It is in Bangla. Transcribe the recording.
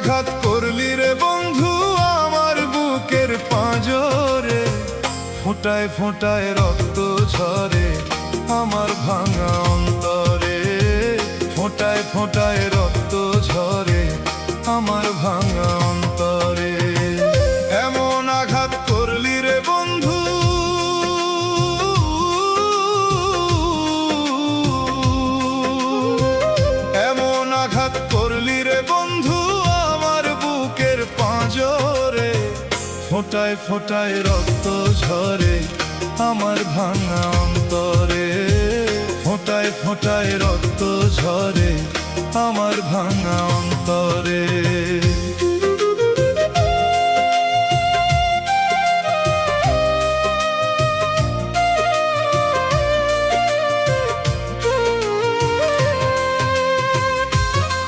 আঘাত করলি রে বন্ধু আমার বুকের পাঁজরে, ফোঁটায় ফোঁটায় রক্ত ঝরে আমার ভাঙা অন্তরে, ফোঁটায় ফোঁটায় রক্ত ঝরে আমার ভাঙা অন্তরে। এমন আঘাত করলি রে বন্ধু এমন আঘাত করলি রে বন্ধু আমার বুকের পাঁজরে, ফোঁটায় ফোঁটায় রক্ত ঝরে আমার ভাঙা অন্তরে, ফোঁটায় ফোঁটায় রক্ত ঝরে আমার ভাঙা অন্তরে।